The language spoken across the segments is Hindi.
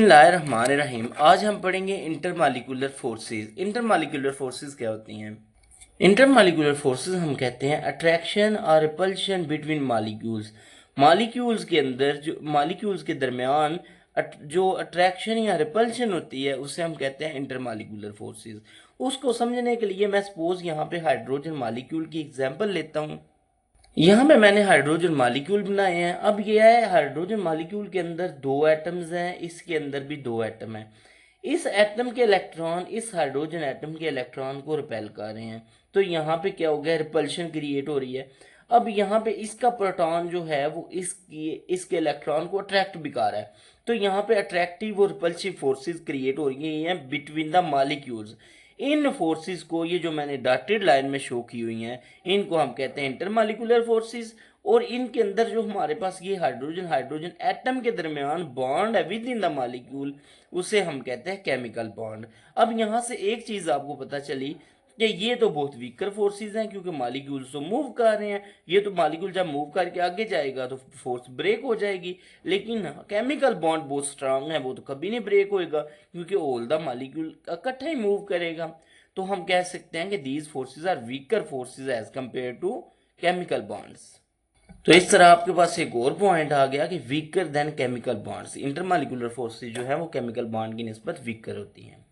बिस्मिल्लाहिर्रहमानिर्रहीम। आज हम पढ़ेंगे इंटरमालिक्यूलर फोर्सेस। इंटरमालिक्यूलर फोर्सेस क्या होती हैं? इंटरमालिक्यूलर फोर्सेस हम कहते हैं अट्रैक्शन और रिपल्शन बिटवीन मालिक्यूल्स। मालिक्यूल्स के अंदर जो मालिक्यूल्स के दरमियान जो अट्रैक्शन या रिपल्शन होती है उसे हम कहते हैं इंटरमालिक्यूलर फोर्सेस। उसको समझने के लिए मैं सपोज यहाँ पे हाइड्रोजन मालिक्यूल की एग्जांपल लेता हूँ। यहाँ पे मैंने हाइड्रोजन मालिक्यूल बनाए हैं। अब ये है हाइड्रोजन मालिक्यूल के अंदर दो एटम्स हैं, इसके अंदर भी दो एटम हैं। इस एटम के इलेक्ट्रॉन इस हाइड्रोजन एटम के इलेक्ट्रॉन को रिपेल कर रहे हैं, तो यहाँ पे क्या हो गया, रिपल्शन क्रिएट हो रही है। अब यहाँ पे इसका प्रोटॉन जो है वो इसके इलेक्ट्रॉन को अट्रैक्ट भी कर रहा है, तो यहाँ पे अट्रैक्टिव और रिपल्सिव फोर्सेस क्रिएट हो रही हैं between the molecules. In forces को, ये जो मैंने डॉटेड लाइन में शो की हुई हैं, इनको हम कहते हैं इंटरमालिक्यूलर फोर्सेस। और इनके अंदर जो हमारे पास ये हाइड्रोजन हाइड्रोजन एटम के दरमियान बॉन्ड है विद इन द मालिक्यूल, उसे हम कहते हैं केमिकल बॉन्ड। अब यहाँ से एक चीज आपको पता चली कि ये तो बहुत वीकर फोर्सेस हैं, क्योंकि मालिक्यूल्स तो मूव कर रहे हैं। ये तो मालिक्यूल जब मूव करके आगे जाएगा तो फोर्स ब्रेक हो जाएगी, लेकिन केमिकल बॉन्ड बहुत स्ट्रांग है, वो तो कभी नहीं ब्रेक होएगा, क्योंकि ऑल द मालिक्यूल इकट्ठा ही मूव करेगा। तो हम कह सकते हैं कि these forces are weaker forces as compare to chemical bonds. तो इस तरह आपके पास एक और पॉइंट आ गया कि weaker then chemical bonds. Intermolecular forces जो है वो केमिकल बॉन्ड की निस्बत वीकर होती हैं।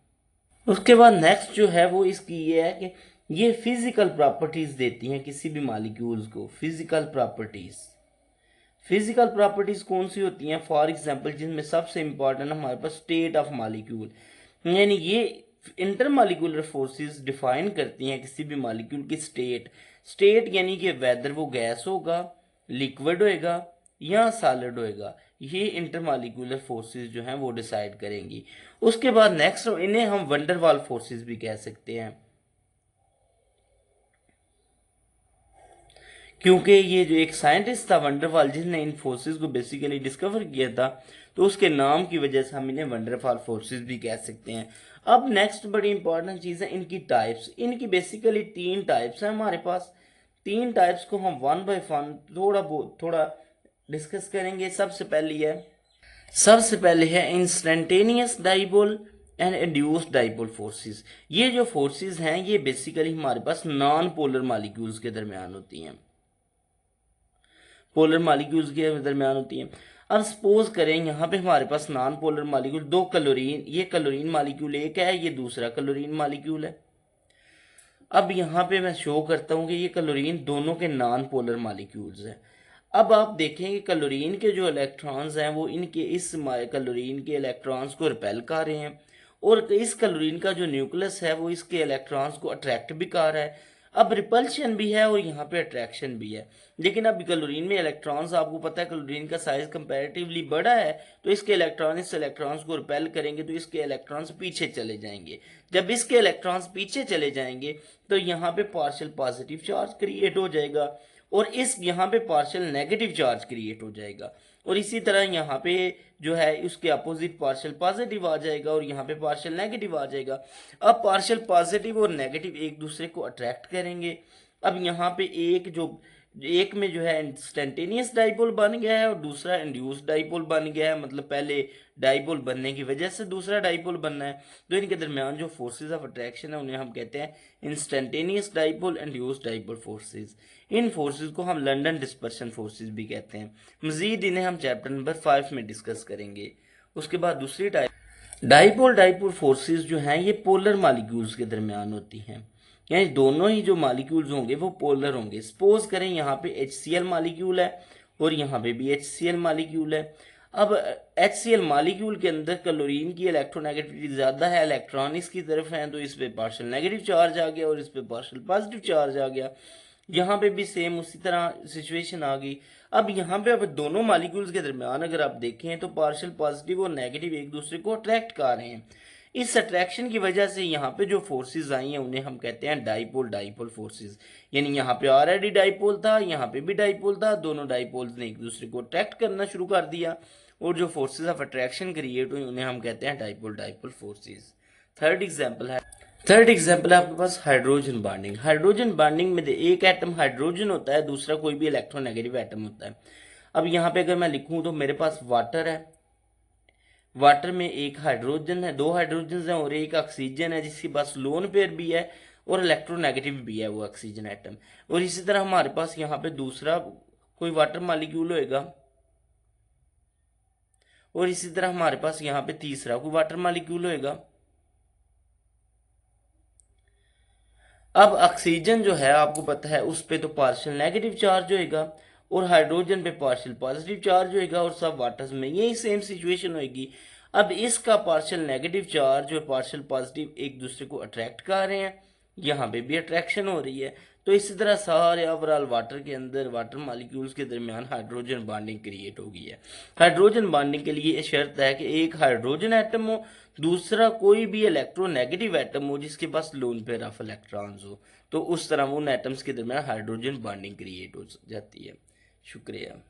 उसके बाद नेक्स्ट जो है वो इसकी ये है कि ये फिजिकल प्रॉपर्टीज देती हैं किसी भी मालिक्यूल्स को। फिजिकल प्रॉपर्टीज कौन सी होती हैं? फॉर एग्जांपल, जिनमें सबसे इंपॉर्टेंट हमारे पास स्टेट ऑफ मालिक्यूल, यानी ये इंटरमालिक्यूलर फोर्सेस डिफाइन करती हैं किसी भी मालिक्यूल की स्टेट यानी कि वेदर वो गैस होगा, लिक्विड होएगा या सॉलिड होएगा। ये इंटरमालिक्यूलर फोर्सेस जो हैं वो डिसाइड करेंगी। उसके बाद नेक्स्ट इन्हें हम वंडरवाल फोर्सेस भी कह सकते हैं, क्योंकि ये जो एक साइंटिस्ट था वंडरवाल, जिसने इन फोर्सेस को बेसिकली डिस्कवर किया था, तो उसके नाम की वजह से हम इन्हें वंडरवाल फोर्सेस भी कह सकते हैं। अब नेक्स्ट बड़ी इंपॉर्टेंट चीज़ है इनकी टाइप्स। इनकी बेसिकली तीन टाइप्स हैं हमारे पास। तीन टाइप्स को हम वन बाय वन थोड़ा डिस्कस करेंगे। सबसे पहले है instantaneous dipole and induced dipole forces. ये जो फोर्सेस हैं ये बेसिकली हमारे पास नॉन पोलर मालिक्यूल्स के दरमियान होती हैं, पोलर मालिक्यूल्स के दरमियान होती हैं। अब सपोज करें यहाँ पे हमारे पास नॉन पोलर मालिक्यूल दो क्लोरीन, ये क्लोरीन मालिक्यूल एक है, ये दूसरा क्लोरीन मालिक्यूल है। अब यहाँ पे मैं शो करता हूँ कि ये क्लोरीन दोनों के नॉन पोलर मालिक्यूल्स हैं। अब आप देखें कि क्लोरीन के जो इलेक्ट्रॉन्स हैं वो इनके इस क्लोरीन के इलेक्ट्रॉन्स को रिपेल कर रहे हैं, और इस क्लोरीन का जो न्यूक्लियस है वो इसके इलेक्ट्रॉन्स को अट्रैक्ट भी कर रहा है। अब रिपल्शन भी है और यहाँ पे अट्रैक्शन भी है। लेकिन अब क्लोरीन में इलेक्ट्रॉन्स, आपको पता है क्लोरीन का साइज कंपैरेटिवली बड़ा है, तो इसके इलेक्ट्रॉन इस इलेक्ट्रॉन्स को रिपेल करेंगे तो इसके इलेक्ट्रॉन्स पीछे चले जाएंगे। जब इसके इलेक्ट्रॉन्स पीछे चले जाएंगे तो यहाँ पे पार्शियल पॉजिटिव चार्ज क्रिएट हो जाएगा, और इस यहाँ पे पार्शियल नेगेटिव चार्ज क्रिएट हो जाएगा। और इसी तरह यहाँ पे जो है उसके अपोजिट पार्शियल पॉजिटिव आ जाएगा और यहाँ पे पार्शियल नेगेटिव आ जाएगा। अब पार्शियल पॉजिटिव और नेगेटिव एक दूसरे को अट्रैक्ट करेंगे। अब यहाँ पे एक में जो है इंस्टेंटेनियस डाइपोल बन गया है और दूसरा इंड्यूस्ड डाइपोल बन गया है, मतलब पहले डाइपोल बनने की वजह से दूसरा डाइपोल बनना है। तो इनके दरमियान जो फोर्सेस ऑफ अट्रैक्शन है उन्हें हम कहते हैं instantaneous dipole, induced dipole forces. इन फोर्सेस को हम लंदन डिस्पर्शन फोर्सेस भी कहते हैं। मजीद इन्हें हम चैप्टर नंबर 5 में डिस्कस करेंगे। उसके बाद दूसरी डाइपोल फोर्सेस जो हैं ये पोलर मालिक्यूल्स के दरमियान होती हैं, यानी दोनों ही जो मालिक्यूल्स होंगे वो पोलर होंगे। सपोज करें यहाँ पे HCl मालिक्यूल है और यहाँ पे भी HCl मालिक्यूल है। अब HCl मालिक्यूल के अंदर क्लोरीन की इलेक्ट्रोनेगेटिविटी ज़्यादा है, इलेक्ट्रॉन इसकी तरफ है, तो इस पे पार्शियल नेगेटिव चार्ज आ गया और इस पे पार्शियल पॉजिटिव चार्ज आ गया। यहाँ पे भी सेम उसी तरह सिचुएशन आ गई। अब यहाँ पे अब दोनों मालिक्यूल्स के दरमियान अगर आप देखें तो पार्शियल पॉजिटिव और नेगेटिव एक दूसरे को अट्रैक्ट कर रहे हैं। इस अट्रैक्शन की वजह से यहाँ पे जो फोर्सेस आई हैं उन्हें हम कहते हैं डाइपोल फोर्सेस। यानी यहाँ पे ऑलरेडी डाइपोल था, यहाँ पे भी डाइपोल था, दोनों डाइपोल्स ने एक दूसरे को अट्रैक्ट करना शुरू कर दिया और जो फोर्सेस ऑफ अट्रैक्शन क्रिएट हुई उन्हें हम कहते हैं डाइपोल फोर्सेस। थर्ड एग्जाम्पल है आपके पास हाइड्रोजन बॉन्डिंग। हाइड्रोजन बॉन्डिंग में एक एटम हाइड्रोजन होता है, दूसरा कोई भी इलेक्ट्रोनेगेटिव एटम होता है। अब यहाँ पे अगर मैं लिखूँ तो मेरे पास वाटर है, वाटर में एक हाइड्रोजन है, दो हाइड्रोजन हैं और एक ऑक्सीजन है जिसके पास लोन पेयर भी है और इलेक्ट्रोनेगेटिव भी है वो ऑक्सीजन एटम। और इसी तरह हमारे पास यहाँ पे दूसरा कोई वाटर मॉलिक्यूल होएगा और इसी तरह हमारे पास यहाँ पे तीसरा कोई वाटर मॉलिक्यूल होएगा। अब ऑक्सीजन जो है आपको पता है उस पे तो पार्शियल नेगेटिव चार्ज होएगा और हाइड्रोजन पे पार्शियल पॉजिटिव चार्ज होएगा और सब वाटर्स में यही सेम सिचुएशन होएगी। अब इसका पार्शियल नेगेटिव चार्ज और पार्शियल पॉजिटिव एक दूसरे को अट्रैक्ट कर रहे हैं, यहाँ पे भी अट्रैक्शन हो रही है। तो इसी तरह सारे ओवरऑल वाटर के अंदर वाटर मॉलिक्यूल्स के दरमियान हाइड्रोजन बॉन्डिंग क्रिएट हो गई है। हाइड्रोजन बॉन्डिंग के लिए शर्त है कि एक हाइड्रोजन एटम हो, दूसरा कोई भी इलेक्ट्रोनेगेटिव एटम हो जिसके पास लोन पेयर ऑफ इलेक्ट्रॉन्स हो, तो उस तरह उन एटम्स के दरमियान हाइड्रोजन बॉन्डिंग क्रिएट हो जाती है। शुक्रिया।